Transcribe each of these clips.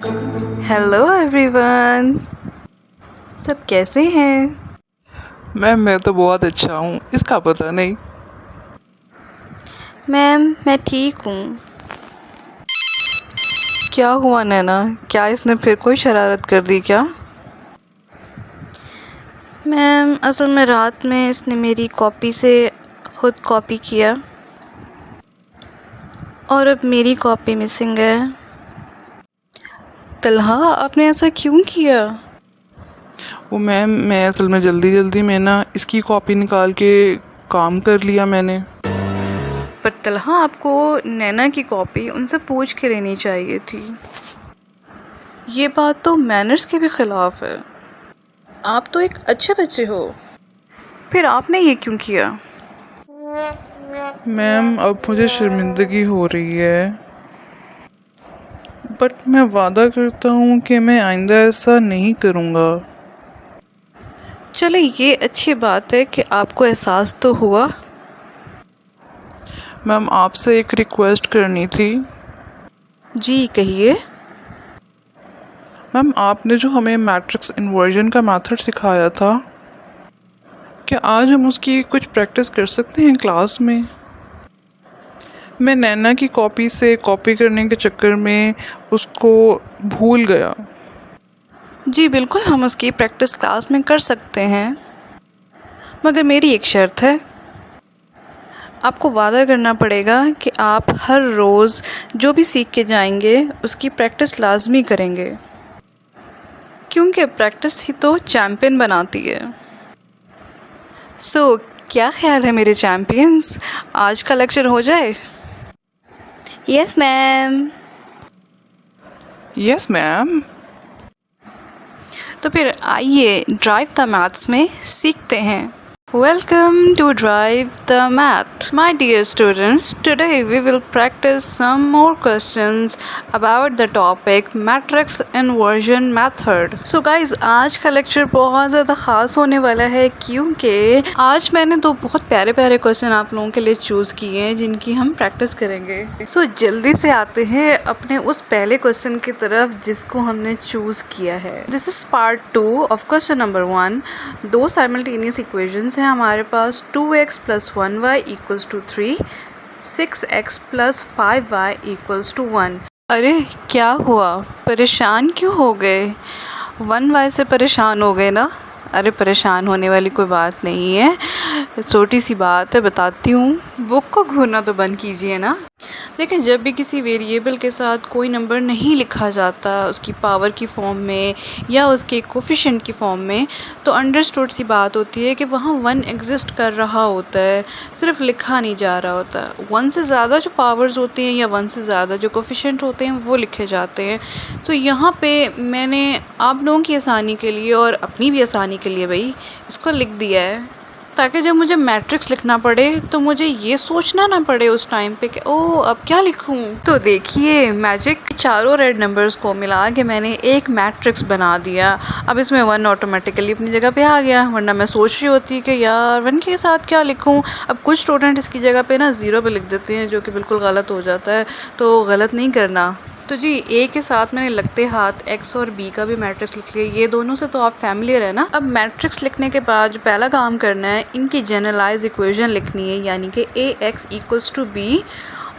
Hello everyone, सब कैसे हैं? मैम मैं तो बहुत अच्छा हूँ, इसका पता नहीं। मैम मैं ठीक हूँ। क्या हुआ नैना, क्या इसने फिर कोई शरारत कर दी क्या? मैम असल में रात में इसने मेरी कॉपी से खुद कॉपी किया और अब मेरी कॉपी मिसिंग है। तलहा, आपने ऐसा क्यों किया? वो मैम मैं असल में जल्दी जल्दी में ना इसकी कॉपी निकाल के काम कर लिया मैंने। पर तलहा, आपको नैना की कॉपी उनसे पूछ के लेनी चाहिए थी। ये बात तो मैनर्स के भी खिलाफ है। आप तो एक अच्छे बच्चे हो, फिर आपने ये क्यों किया? मैम अब मुझे शर्मिंदगी हो रही है, बट मैं वादा करता हूँ कि मैं आइंदा ऐसा नहीं करूँगा। चलो, ये अच्छी बात है कि आपको एहसास तो हुआ। मैम आपसे एक रिक्वेस्ट करनी थी। जी कहिए। मैम आपने जो हमें मैट्रिक्स इन्वर्जन का मेथड सिखाया था, क्या आज हम उसकी कुछ प्रैक्टिस कर सकते हैं क्लास में? मैं नैना की कॉपी से कॉपी करने के चक्कर में उसको भूल गया। जी बिल्कुल, हम उसकी प्रैक्टिस क्लास में कर सकते हैं, मगर मेरी एक शर्त है। आपको वादा करना पड़ेगा कि आप हर रोज़ जो भी सीख के जाएंगे उसकी प्रैक्टिस लाजमी करेंगे, क्योंकि प्रैक्टिस ही तो चैम्पियन बनाती है। सो क्या ख्याल है मेरे चैम्पियंस, आज का लेक्चर हो जाए? Yes ma'am. Yes ma'am. तो फिर आइए ड्राइव द मैथ्स में सीखते हैं। Welcome to Drive the Math. My dear students, today we will practice some more questions about the topic matrix inversion method. So guys, आज का लेक्चर बहुत ज़्यादा ख़ास होने वाला है, क्योंकि आज मैंने दो बहुत प्यारे प्यारे क्वेश्चन आप लोगों के लिए चूज़ किए हैं जिनकी हम प्रैक्टिस करेंगे। So जल्दी से आते हैं अपने उस पहले क्वेश्चन की तरफ जिसको हमने चूज़ किया है। This is part 2 of question number 1. दो साइमल्टेनियस इक्वेशंस हैं हमारे पास। 2x + 1y = 3, 6x + 5y = 1। अरे क्या हुआ, परेशान क्यों हो गए? 1y से परेशान हो गए ना? अरे परेशान होने वाली कोई बात नहीं है, छोटी सी बात है, बताती हूँ। बुक को घूरना तो बंद कीजिए ना। देखिए, जब भी किसी वेरिएबल के साथ कोई नंबर नहीं लिखा जाता उसकी पावर की फॉर्म में या उसके कोफिशिएंट की फॉर्म में, तो अंडरस्टूड सी बात होती है कि वहाँ 1 एग्जिस्ट कर रहा होता है, सिर्फ लिखा नहीं जा रहा होता। 1 से ज़्यादा जो पावर्स होती हैं या 1 से ज़्यादा जो कोफिशिएंट होते हैं वो लिखे जाते हैं। तो यहाँ पे मैंने आप लोगों की आसानी के लिए और अपनी भी आसानी के लिए भाई इसको लिख दिया है, ताकि जब मुझे मैट्रिक्स लिखना पड़े तो मुझे ये सोचना ना पड़े उस टाइम पे कि ओह अब क्या लिखूं। तो देखिए, मैजिक चारों रेड नंबर्स को मिला के मैंने एक मैट्रिक्स बना दिया। अब इसमें 1 ऑटोमेटिकली अपनी जगह पे आ गया, वरना मैं सोच रही होती कि यार 1 के साथ क्या लिखूं। अब कुछ स्टूडेंट इसकी जगह पे ना 0 पे लिख देते हैं, जो कि बिल्कुल गलत हो जाता है, तो गलत नहीं करना। तो जी ए के साथ मैंने लगते हाथ एक्स और बी का भी मैट्रिक्स लिख लिया। ये दोनों से तो आप फैमिलियर है ना। अब मैट्रिक्स लिखने के बाद जो पहला काम करना है, इनकी जनरलाइज इक्वेशन लिखनी है, यानी कि ए एक्स इक्वल्स टू बी,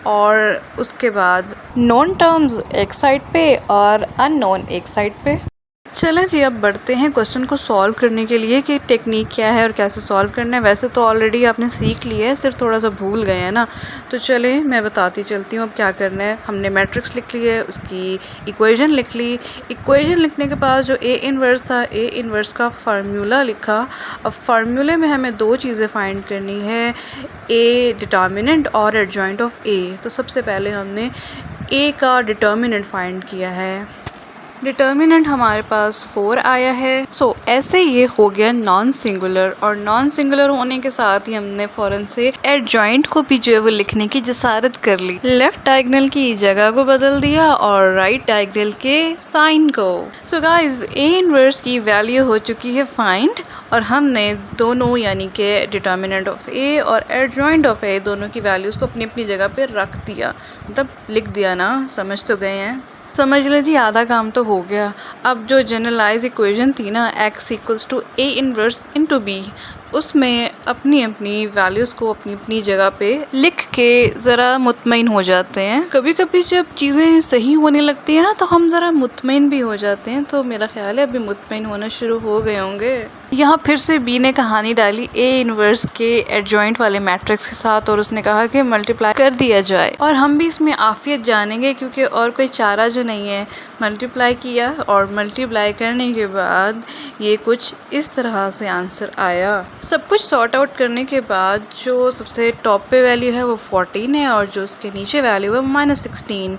और उसके बाद नॉन टर्म्स एक साइड पे और अननोन एक साइड पे। चलें जी, अब बढ़ते हैं क्वेश्चन को सॉल्व करने के लिए कि टेक्निक क्या है और कैसे सॉल्व करना है। वैसे तो ऑलरेडी आपने सीख लिया है, सिर्फ थोड़ा सा भूल गए हैं ना। तो चलें मैं बताती चलती हूँ अब क्या करना है। हमने मैट्रिक्स लिख ली है, उसकी इक्वेशन लिख ली। इक्वेशन लिखने के बाद जो ए इन्वर्स था, ए इन्वर्स का फार्मूला लिखा। अब फार्मूले में हमें दो चीज़ें फाइंड करनी है, ए डिटर्मिनेंट और एडजॉइंट ऑफ ए। तो सबसे पहले हमने ए का डिटर्मिनेंट फाइंड किया है। डिटर्मिनेंट हमारे पास 4 आया है। सो ऐसे ये हो गया नॉन सिंगुलर, और नॉन सिंगुलर होने के साथ ही हमने फ़ौरन से एडजॉइंट को भी जो है वो लिखने की जसारत कर ली। लेफ्ट डायगोनल की जगह को बदल दिया और राइट डायगोनल के साइन को। सो गाइज, ए इनवर्स की वैल्यू हो चुकी है फाइंड, और हमने दोनों यानी कि डिटर्मिनेंट ऑफ ए और एडजॉइंट ऑफ ए दोनों की वैल्यूज़ को अपनी अपनी जगह पे रख दिया, मतलब लिख दिया ना। समझ तो गए हैं? समझ लो जी आधा काम तो हो गया। अब जो जनरलाइज इक्वेशन थी ना x equals to a inverse into b, उसमें अपनी अपनी वैल्यूज़ को अपनी अपनी जगह पे लिख के ज़रा मुतमईन हो जाते हैं। कभी कभी जब चीज़ें सही होने लगती है ना तो हम ज़रा मुतमईन भी हो जाते हैं। तो मेरा ख्याल है अभी मुतमईन होना शुरू हो गए होंगे। यहाँ फिर से बी ने कहानी डाली a इनवर्स के एडजॉइंट वाले मैट्रिक्स के साथ और उसने कहा कि मल्टीप्लाई कर दिया जाए, और हम भी इसमें आफियत जानेंगे क्योंकि और कोई चारा जो नहीं है। मल्टीप्लाई किया और मल्टीप्लाई करने के बाद ये कुछ इस तरह से आंसर आया। सब कुछ सॉर्ट आउट करने के बाद जो सबसे टॉप पे वैल्यू है वो 14 है और जो उसके नीचे वैल्यू है -16।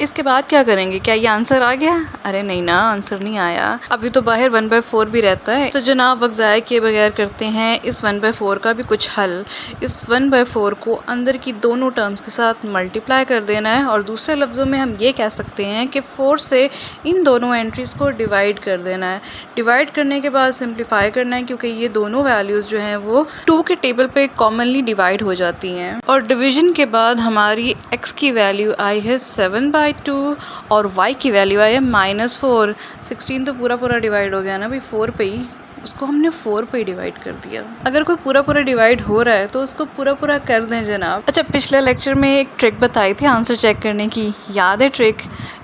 इसके बाद क्या करेंगे? क्या ये आंसर आ गया? अरे नहीं ना, आंसर नहीं आया। अभी तो बाहर 1/4 भी रहता है। तो जनाब वक्त ज़ाया किए बगैर करते हैं इस 1/4 का भी कुछ हल। इस 1/4 को अंदर की दोनों टर्म्स के साथ मल्टीप्लाई कर देना है, और दूसरे लफ्ज़ों में हम ये कह सकते हैं कि 4 से इन दोनों एंट्रीज़ को डिवाइड कर देना है। डिवाइड करने के बाद सिंप्लीफाई करना है क्योंकि ये दोनों वैल्यूज़ जो हैं वो 2 के टेबल पे कॉमनली डिवाइड हो जाती हैं। और डिवीजन के बाद हमारी x की वैल्यू आई है 7/2 और y की वैल्यू आई है -4। 16 तो पूरा पूरा डिवाइड हो गया ना भाई 4 पे ही, उसको हमने 4 पे डिवाइड कर दिया। अगर कोई पूरा पूरा डिवाइड हो रहा है तो उसको पूरा पूरा कर दें जनाब। अच्छा, पिछले लेक्चर में एक ट्रिक बताई थी आंसर चेक करने की, याद है ट्रिक?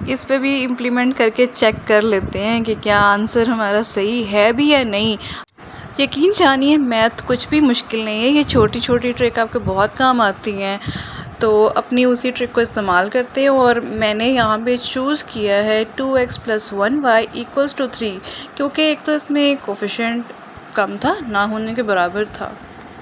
इस पे भी इम्प्लीमेंट करके चेक कर लेते हैं कि क्या आंसर हमारा सही है भी या नहीं। यकीन जानिए मैथ कुछ भी मुश्किल नहीं है, ये छोटी छोटी ट्रिक आपके बहुत काम आती हैं। तो अपनी उसी ट्रिक को इस्तेमाल करते हैं और मैंने यहाँ पे चूज़ किया है 2x + 1y = 3, क्योंकि एक तो इसमें कोफिशिएंट कम था, ना होने के बराबर था।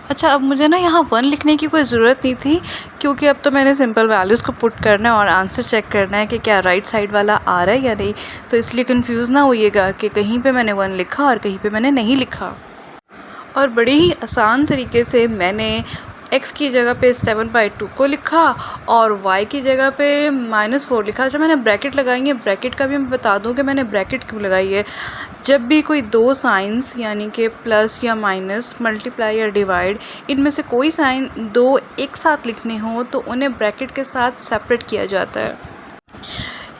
अच्छा, अब मुझे ना यहाँ 1 लिखने की कोई ज़रूरत नहीं थी क्योंकि अब तो मैंने सिंपल वैल्यूज़ को पुट करना है और आंसर चेक करना है कि क्या राइट साइड वाला आ रहा है या नहीं। तो इसलिए कंफ्यूज ना होइएगा कि कहीं पे मैंने 1 लिखा और कहीं पे मैंने नहीं लिखा। और बड़ी ही आसान तरीके से मैंने x की जगह पे 7/2 को लिखा और y की जगह पे -4 लिखा। अच्छा, मैंने ब्रैकेट लगाई है। ब्रैकेट का भी मैं बता दूं कि मैंने ब्रैकेट क्यों लगाई है। जब भी कोई दो साइंस यानी कि प्लस या माइनस, मल्टीप्लाई या डिवाइड, इनमें से कोई साइन दो एक साथ लिखने हो तो उन्हें ब्रैकेट के साथ सेपरेट किया जाता है।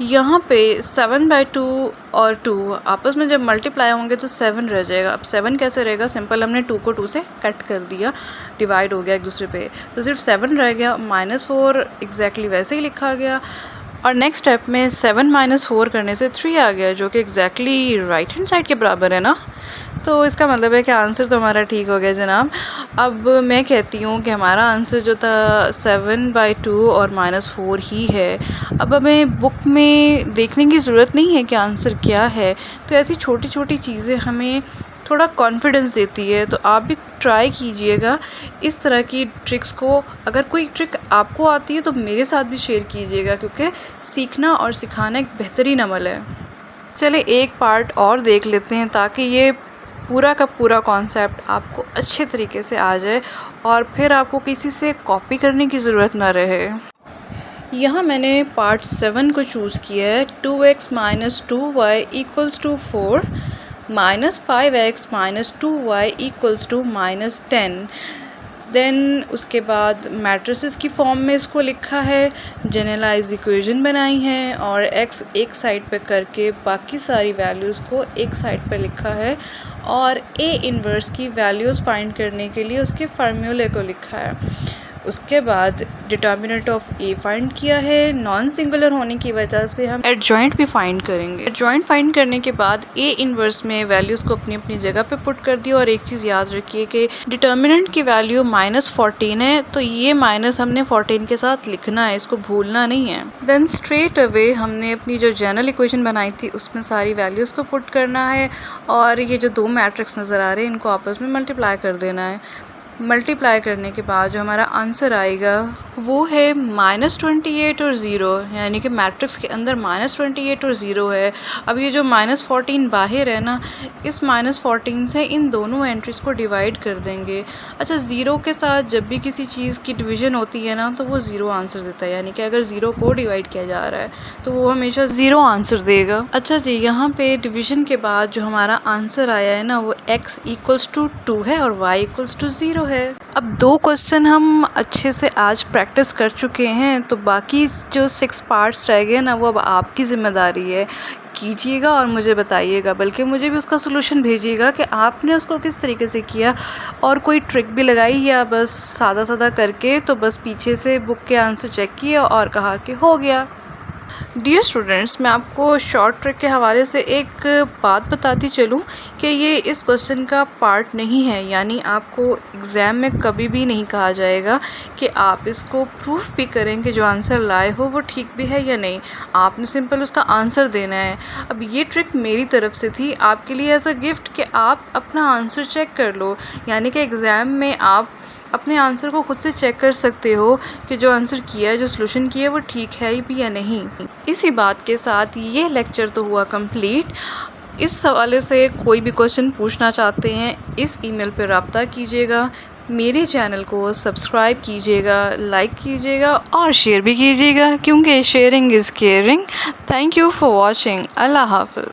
यहाँ पे 7/2 और 2 आपस में जब मल्टीप्लाई होंगे तो 7 रह जाएगा। अब 7 कैसे रहेगा? सिंपल, हमने 2 को 2 से कट कर दिया, डिवाइड हो गया एक दूसरे पे, तो सिर्फ 7 रह गया। -4 एग्जैक्टली वैसे ही लिखा गया। और नेक्स्ट स्टेप में 7 - 4 करने से 3 आ गया, जो कि एग्जैक्टली राइट हैंड साइड के बराबर है ना। तो इसका मतलब है कि आंसर तो हमारा ठीक हो गया जनाब। अब मैं कहती हूँ कि हमारा आंसर जो था 7/2 और -4 ही है। अब हमें बुक में देखने की ज़रूरत नहीं है कि आंसर क्या है। तो ऐसी छोटी छोटी चीज़ें हमें थोड़ा कॉन्फिडेंस देती है। तो आप भी ट्राई कीजिएगा इस तरह की ट्रिक्स को। अगर कोई ट्रिक आपको आती है तो मेरे साथ भी शेयर कीजिएगा, क्योंकि सीखना और सिखाना एक बेहतरीन अमल है। चले एक पार्ट और देख लेते हैं ताकि ये पूरा का पूरा कॉन्सेप्ट आपको अच्छे तरीके से आ जाए और फिर आपको किसी से कॉपी करने की ज़रूरत ना रहे। यहाँ मैंने पार्ट 7 को चूज़ किया है। 2x - 2y = 4, -5x - 2y = -10। Then उसके बाद मैट्रिसेस की फॉर्म में इसको लिखा है, जनरलाइज इक्वेशन बनाई है और x एक साइड पे करके बाकी सारी वैल्यूज़ को एक साइड पे लिखा है, और a इनवर्स की वैल्यूज़ फाइंड करने के लिए उसके फार्मूले को लिखा है। उसके बाद डिटर्मिनेंट ऑफ a फाइंड किया है। नॉन सिंगुलर होने की वजह से हम एडजॉइंट भी फाइंड करेंगे। एडजॉइंट फाइंड करने के बाद a इनवर्स में वैल्यूज़ को अपनी अपनी जगह पे पुट कर दिया। और एक चीज़ याद रखिए कि डिटर्मिनेंट की वैल्यू -14 है, तो ये माइनस हमने 14 के साथ लिखना है, इसको भूलना नहीं है। देन स्ट्रेट अवे हमने अपनी जो जनरल इक्वेशन बनाई थी उसमें सारी वैल्यूज़ को पुट करना है, और ये जो दो मैट्रिक्स नज़र आ रहे हैं इनको आपस में मल्टीप्लाई कर देना है। मल्टीप्लाई करने के बाद जो हमारा आंसर आएगा वो है -28 और 0, यानी कि मैट्रिक्स के अंदर -28 और 0 है। अब ये जो -14 बाहर है ना, इस -14 से इन दोनों एंट्रीज़ को डिवाइड कर देंगे। अच्छा, 0 के साथ जब भी किसी चीज़ की डिवीज़न होती है ना तो वो 0 आंसर देता है, यानी कि अगर 0 को डिवाइड किया जा रहा है तो वो हमेशा 0 आंसर देगा। अच्छा जी, यहाँ पे डिवीज़न के बाद जो हमारा आंसर आया है ना वो x = 2 है और y = 0 ज़ीरो है। अब 2 क्वेश्चन हम अच्छे से आज प्रैक्टिस कर चुके हैं, तो बाकी जो 6 पार्ट्स रह गए ना, वो अब आपकी ज़िम्मेदारी है। कीजिएगा और मुझे बताइएगा, बल्कि मुझे भी उसका सॉल्यूशन भेजिएगा कि आपने उसको किस तरीके से किया, और कोई ट्रिक भी लगाई या बस सादा करके तो बस पीछे से बुक के आंसर चेक किया और कहा कि हो गया। डियर स्टूडेंट्स, मैं आपको शॉर्ट ट्रिक के हवाले से एक बात बताती चलूँ कि ये इस क्वेश्चन का पार्ट नहीं है, यानी आपको एग्ज़ाम में कभी भी नहीं कहा जाएगा कि आप इसको प्रूफ भी करें कि जो आंसर लाए हो वो ठीक भी है या नहीं। आपने सिंपल उसका आंसर देना है। अब ये ट्रिक मेरी तरफ से थी आपके लिए एज अ गिफ्ट कि आप अपना आंसर चेक कर लो, यानी कि एग्ज़ाम में आप अपने आंसर को खुद से चेक कर सकते हो कि जो आंसर किया है, जो सॉल्यूशन किया है, वो ठीक है भी या नहीं। इसी बात के साथ ये लेक्चर तो हुआ कंप्लीट। इस हवाले से कोई भी क्वेश्चन पूछना चाहते हैं, इस ईमेल पर रब्ता कीजिएगा। मेरे चैनल को सब्सक्राइब कीजिएगा, लाइक कीजिएगा और शेयर भी कीजिएगा, क्योंकि sharing is caring. Thank you for watching. अल्लाह हाफ़िज़।